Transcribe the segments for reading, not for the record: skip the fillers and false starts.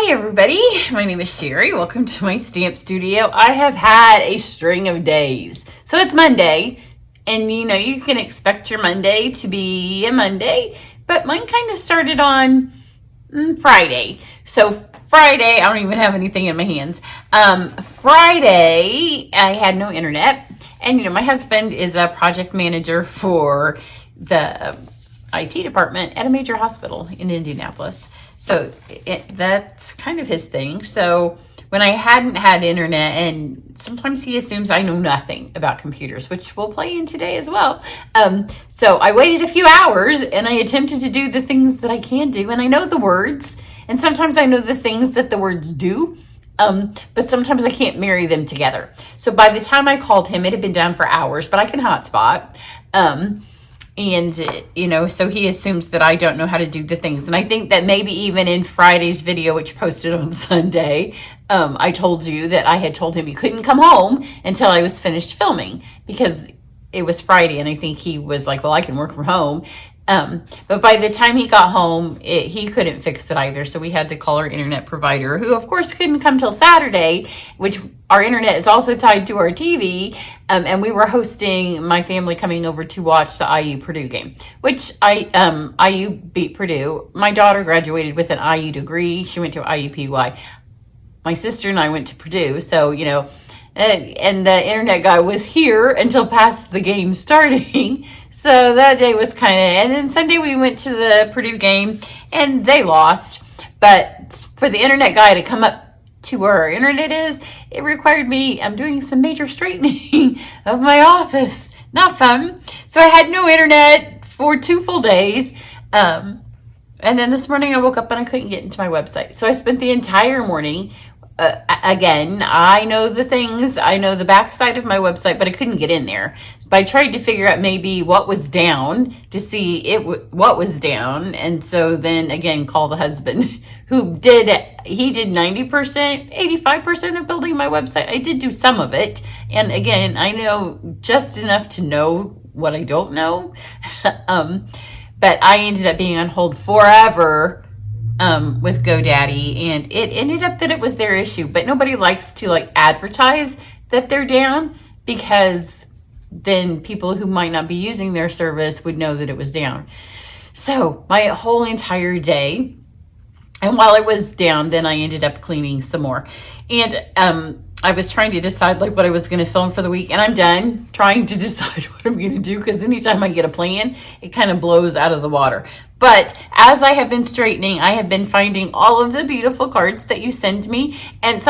Hi everybody, my name is Sherry. Welcome to my stamp studio. I have had a string of days. So it's Monday, and you can expect your Monday to be a Monday, but mine kind of started on Friday. So Friday, I don't even have anything in my hands. Friday, I had no internet, and my husband is a project manager for the IT department at a major hospital in Indianapolis. So that's kind of his thing. So when I hadn't had internet, and sometimes he assumes I know nothing about computers, which we'll play in today as well. So I waited a few hours and I attempted to do the things that I can do. And I know the words, and sometimes I know the things that the words do. But sometimes I can't marry them together. So by the time I called him, it had been down for hours, but I can hotspot. And, so he assumes that I don't know how to do the things. And I think that maybe even in Friday's video, which posted on Sunday, I told you that I had told him he couldn't come home until I was finished filming, because it was Friday. And I think he was like, well, I can work from home. But by the time he got home, he couldn't fix it either. So we had to call our internet provider, who of course couldn't come till Saturday, which our internet is also tied to our TV. And we were hosting my family coming over to watch the IU Purdue game, which IU beat Purdue. My daughter graduated with an IU degree. She went to IUPUI. My sister and I went to Purdue. So, and the internet guy was here until past the game starting. So that day was and then Sunday we went to the Purdue game and they lost. But for the internet guy to come up to where our internet is, it required me, I'm doing some major straightening of my office. Not fun. So I had no internet for 2 full days. And then this morning I woke up and I couldn't get into my website. So I spent the entire morning again, I know the things, I know the backside of my website, but I couldn't get in there. But I tried to figure out maybe what was down to see what was down. And so then again, call the husband who did 90%, 85% of building my website. I did do some of it. And again, I know just enough to know what I don't know. But I ended up being on hold forever with GoDaddy, and it ended up that it was their issue, but nobody likes to advertise that they're down, because then people who might not be using their service would know that it was down. So my whole entire day, and while it was down, then I ended up cleaning some more, and I was trying to decide what I was going to film for the week, and I'm done trying to decide what I'm going to do, because anytime I get a plan, it kind of blows out of the water. But as I have been straightening, I have been finding all of the beautiful cards that you send me. And at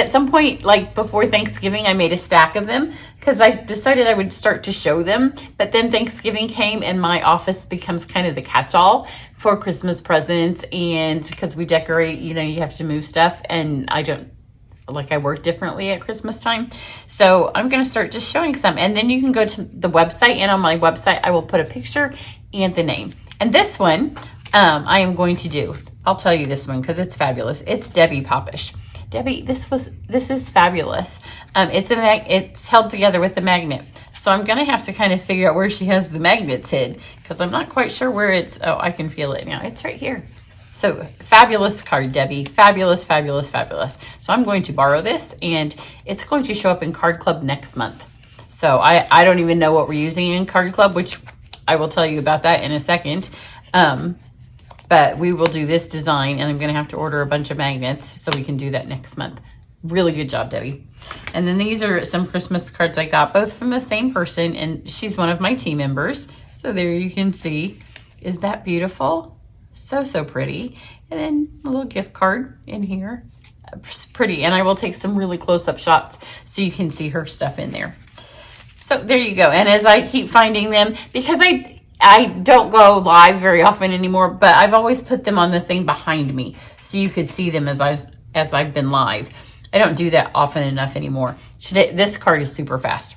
some point, before Thanksgiving, I made a stack of them because I decided I would start to show them. But then Thanksgiving came and my office becomes kind of the catch-all for Christmas presents. And because we decorate, you have to move stuff. And I work differently at Christmas time. So I'm going to start just showing some. And then you can go to the website. And on my website, I will put a picture and the name. And this one, I am going to do. I'll tell you this one because it's fabulous. It's Debbie Popish. Debbie, this is fabulous. It's held together with a magnet. So I'm going to have to kind of figure out where she has the magnets hid, because I'm not quite sure where it's. Oh, I can feel it now. It's right here. So fabulous card, Debbie. Fabulous, fabulous, fabulous. So I'm going to borrow this, and it's going to show up in Card Club next month. So I don't even know what we're using in Card Club, which I will tell you about that in a second. But we will do this design, and I'm going to have to order a bunch of magnets so we can do that next month. Really good job, Debbie. And then these are some Christmas cards I got, both from the same person, and she's one of my team members. So there you can see. Is that beautiful? So, so pretty. And then a little gift card in here. It's pretty. And I will take some really close-up shots so you can see her stuff in there. So there you go. And as I keep finding them, because I don't go live very often anymore, but I've always put them on the thing behind me so you could see them as I've been live. I don't do that often enough anymore. This card is super fast.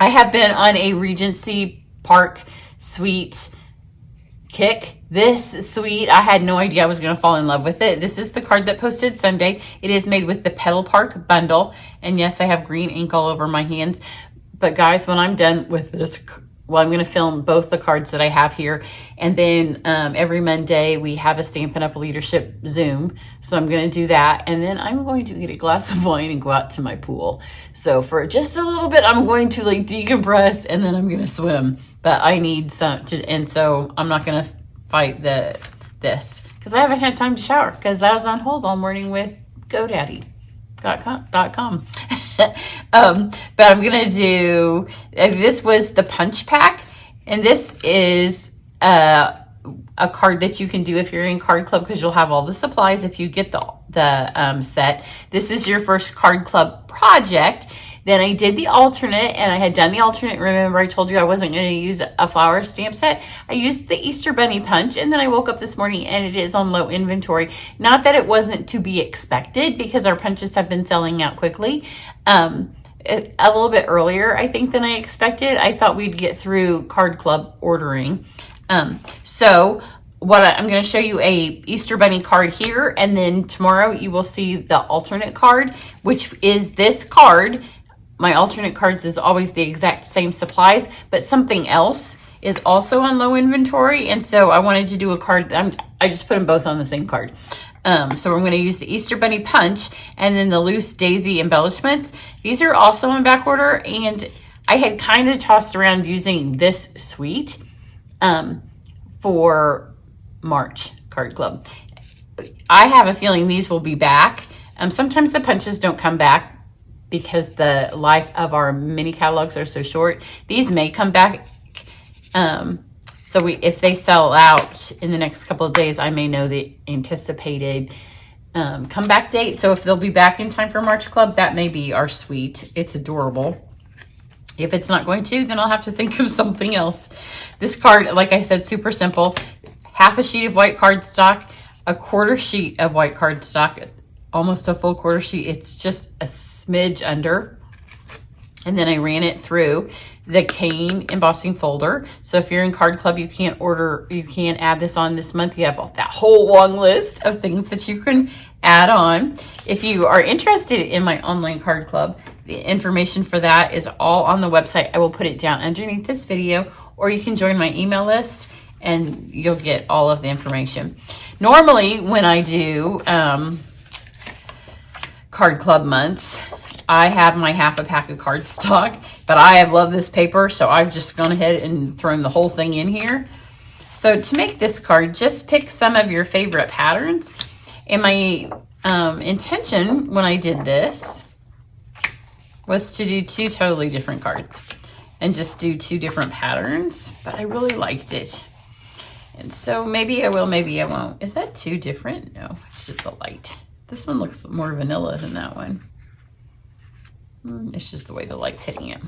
I have been on a Regency Park suite kick. This suite, I had no idea I was going to fall in love with it. This is the card that posted Sunday. It is made with the Petal Park bundle. And yes, I have green ink all over my hands. But guys, when I'm done with this I'm going to film both the cards that I have here. And then every Monday we have a Stampin' Up! Leadership Zoom. So I'm going to do that. And then I'm going to get a glass of wine and go out to my pool. So for just a little bit, I'm going to like decompress and then I'm going to swim. But I need some to, and so I'm not going to fight this because I haven't had time to shower because I was on hold all morning with GoDaddy.com. But I'm gonna do, this was the punch pack, and this is a card that you can do if you're in card club, because you'll have all the supplies if you get the set. This is your first card club project. Then I did the alternate, and I had done the alternate. Remember, I told you I wasn't going to use a flower stamp set. I used the Easter Bunny punch, and then I woke up this morning, and it is on low inventory. Not that it wasn't to be expected, because our punches have been selling out quickly. A little bit earlier, I think, than I expected. I thought we'd get through card club ordering. So what I'm going to show you a Easter Bunny card here, and then tomorrow you will see the alternate card, which is this card. My alternate cards is always the exact same supplies, but something else is also on low inventory. And so I wanted to do a card. I just put them both on the same card. So I'm going to use the Easter Bunny punch and then the loose daisy embellishments. These are also in back order, and I had kind of tossed around using this suite for March card club. I have a feeling these will be back. Sometimes the punches don't come back because the life of our mini catalogs are so short. These may come back. So if they sell out in the next couple of days, I may know the anticipated comeback date. So if they'll be back in time for March Club, that may be our suite. It's adorable. If it's not going to, then I'll have to think of something else. This card, like I said, super simple. Half a sheet of white cardstock, a quarter sheet of white cardstock, almost a full quarter sheet. It's just a smidge under. And then I ran it through the cane embossing folder. So if you're in card club, you can't add this on this month. You have that whole long list of things that you can add on. If you are interested in my online card club, the information for that is all on the website. I will put it down underneath this video, or you can join my email list and you'll get all of the information. Normally when I do card club months, I have my half a pack of cardstock, but I have loved this paper, so I've just gone ahead and thrown the whole thing in here. So to make this card, just pick some of your favorite patterns. And my intention when I did this was to do 2 totally different cards and just do 2 different patterns, but I really liked it. And so maybe I will, maybe I won't. Is that 2 different? No, it's just a light. This one looks more vanilla than that one. It's just the way the light's hitting it.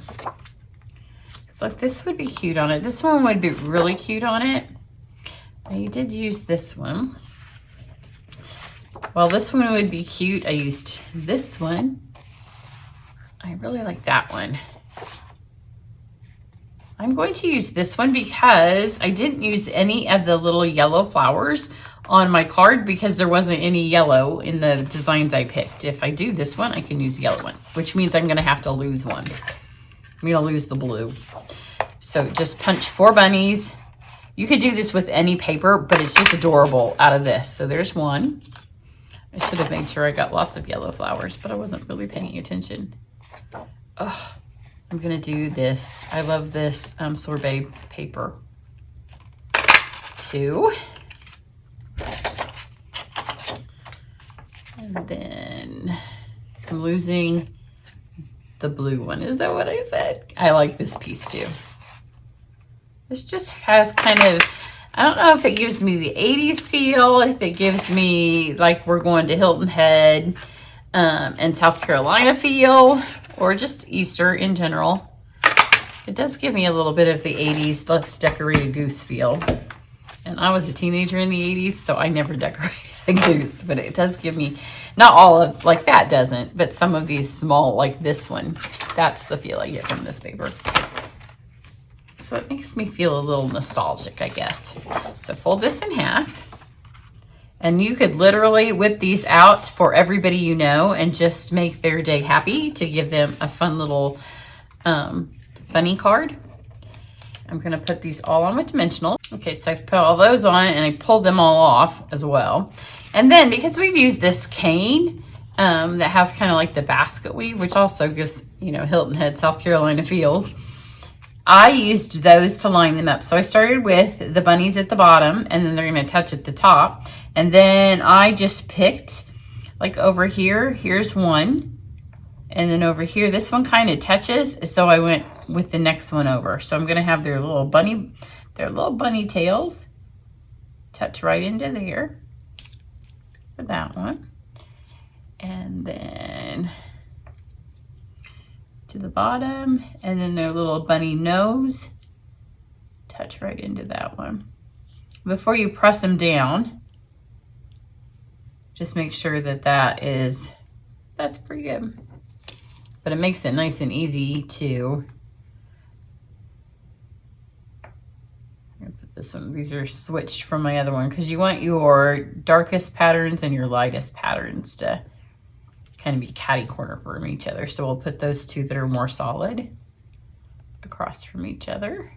So this would be cute on it. This one would be really cute on it. I did use this one. Well, this one would be cute. I used this one. I really like that one. I'm going to use this one because I didn't use any of the little yellow flowers on my card because there wasn't any yellow in the designs I picked. If I do this one, I can use the yellow one, which means I'm going to have to lose one. I'm going to lose the blue. So just punch 4 bunnies. You could do this with any paper, but it's just adorable out of this. So there's one. I should have made sure I got lots of yellow flowers, but I wasn't really paying attention. Oh, I'm going to do this. I love this sorbet paper. 2. And then I'm losing the blue one. Is that what I said? I like this piece too. This just has kind of, I don't know if it gives me the 80s feel, if it gives me like we're going to Hilton Head and South Carolina feel, or just Easter in general. It does give me a little bit of the 80s, let's decorate a goose feel. And I was a teenager in the 80s, so I never decorated a goose, but it does give me, not all of, like that doesn't, but some of these small, like this one, that's the feel I get from this paper. So it makes me feel a little nostalgic, I guess. So fold this in half, and you could literally whip these out for everybody you know and just make their day happy to give them a fun little bunny card. I'm gonna put these all on with dimensional. Okay, so I've put all those on and I pulled them all off as well. And then because we've used this cane that has kind of like the basket weave, which also gives, you know, Hilton Head, South Carolina feels, I used those to line them up. So I started with the bunnies at the bottom, and then they're gonna touch at the top. And then I just picked, like over here, here's one. And then over here, this one kind of touches. So I went with the next one over. So I'm gonna have their little bunny tails touch right into there for that one. And then to the bottom, and then their little bunny nose touch right into that one. Before you press them down, just make sure that that's pretty good. But it makes it nice and easy to, I'm gonna put this one, these are switched from my other one, because you want your darkest patterns and your lightest patterns to kind of be catty corner from each other. So we'll put those two that are more solid across from each other.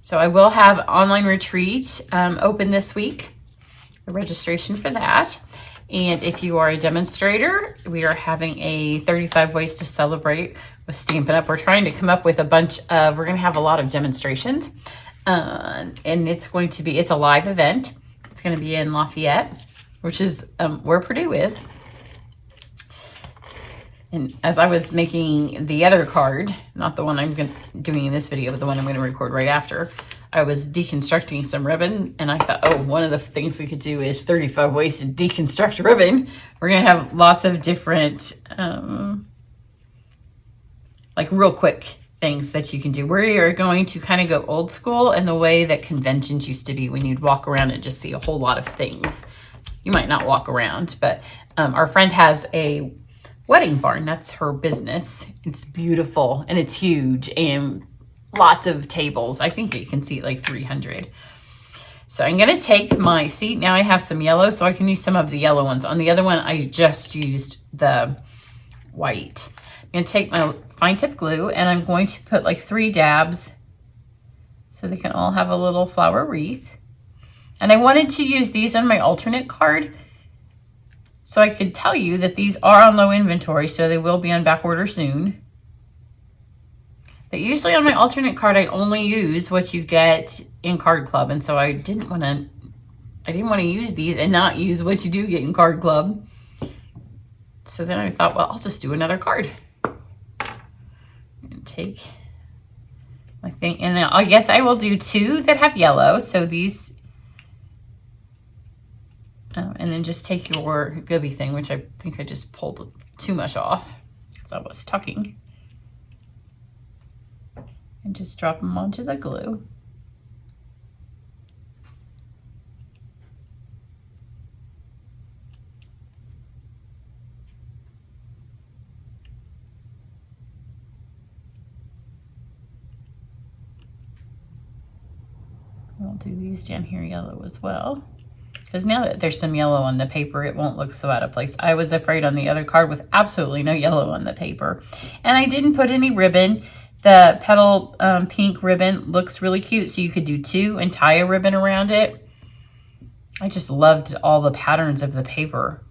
So I will have online retreat open this week, the registration for that. And if you are a demonstrator, we are having a 35 ways to celebrate with Stampin' Up. We're trying to come up with a bunch of, we're gonna have a lot of demonstrations. And it's a live event. It's gonna be in Lafayette, which is where Purdue is. And as I was making the other card, not the one I'm doing in this video, but the one I'm gonna record right after, I was deconstructing some ribbon, and I thought, oh, one of the things we could do is 35 ways to deconstruct ribbon. We're gonna have lots of different, like real quick things that you can do. We are going to kind of go old school in the way that conventions used to be, when you'd walk around and just see a whole lot of things. You might not walk around, but our friend has a wedding barn. That's her business. It's beautiful and it's huge and lots of tables. I think you can seat like 300. So I'm going to take my seat. Now I have some yellow, so I can use some of the yellow ones. On the other one, I just used the white. I'm going to take my fine tip glue, and I'm going to put like 3 dabs so they can all have a little flower wreath. And I wanted to use these on my alternate card so I could tell you that these are on low inventory, so they will be on back order soon. But usually on my alternate card, I only use what you get in Card Club, and so I didn't want to use these and not use what you do get in Card Club. So then I thought, well, I'll just do another card. And take my thing, and then I guess I will do 2 that have yellow. So these. And then just take your goby thing, which I think I just pulled too much off because I was tucking. And just drop them onto the glue. I'll do these down here yellow as well. Because now that there's some yellow on the paper, it won't look so out of place. I was afraid on the other card with absolutely no yellow on the paper. And I didn't put any ribbon. The petal pink ribbon looks really cute, so you could do 2 and tie a ribbon around it. I just loved all the patterns of the paper.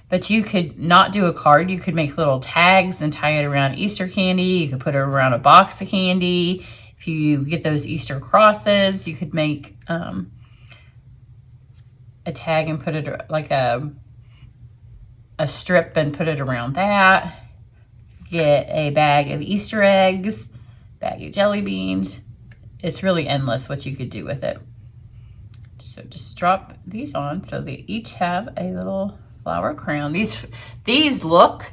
But you could not do a card. You could make little tags and tie it around Easter candy. You could put it around a box of candy. If you get those Easter crosses, you could make a tag and put it like a strip and put it around that. Get a bag of Easter eggs, bag of jelly beans. It's really endless what you could do with it. So just drop these on so they each have a little flower crown. These look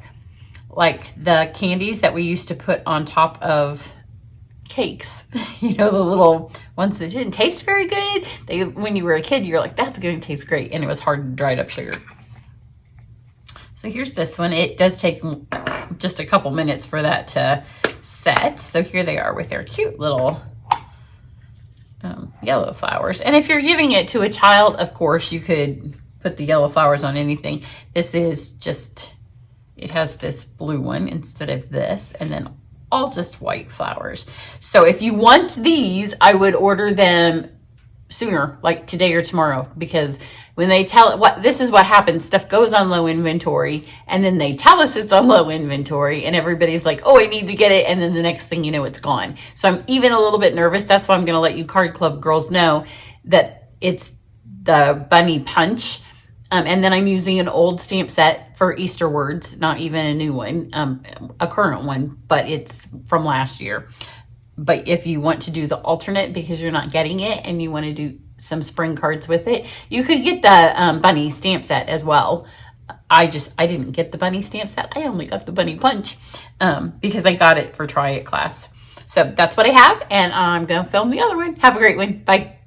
like the candies that we used to put on top of cakes. You know, the little ones that didn't taste very good. When you were a kid, you're like, that's going to taste great. And it was hard dried up sugar. So here's this one. It does take just a couple minutes for that to set. So here they are with their cute little yellow flowers. And if you're giving it to a child, of course, you could put the yellow flowers on anything. This is just, it has this blue one instead of this. And then all just white flowers. So if you want these, I would order them sooner, like today or tomorrow, because when they tell this is what happens, stuff goes on low inventory, and then they tell us it's on low inventory, and everybody's like, oh, I need to get it, and then the next thing you know, it's gone. So I'm even a little bit nervous. That's why I'm going to let you card club girls know that it's the bunny punch. And then I'm using an old stamp set for Easter words, not even a new one, a current one, but it's from last year. But if you want to do the alternate because you're not getting it and you want to do some spring cards with it, you could get the bunny stamp set as well. I didn't get the bunny stamp set. I only got the bunny punch because I got it for Try It class. So that's what I have, and I'm going to film the other one. Have a great one. Bye.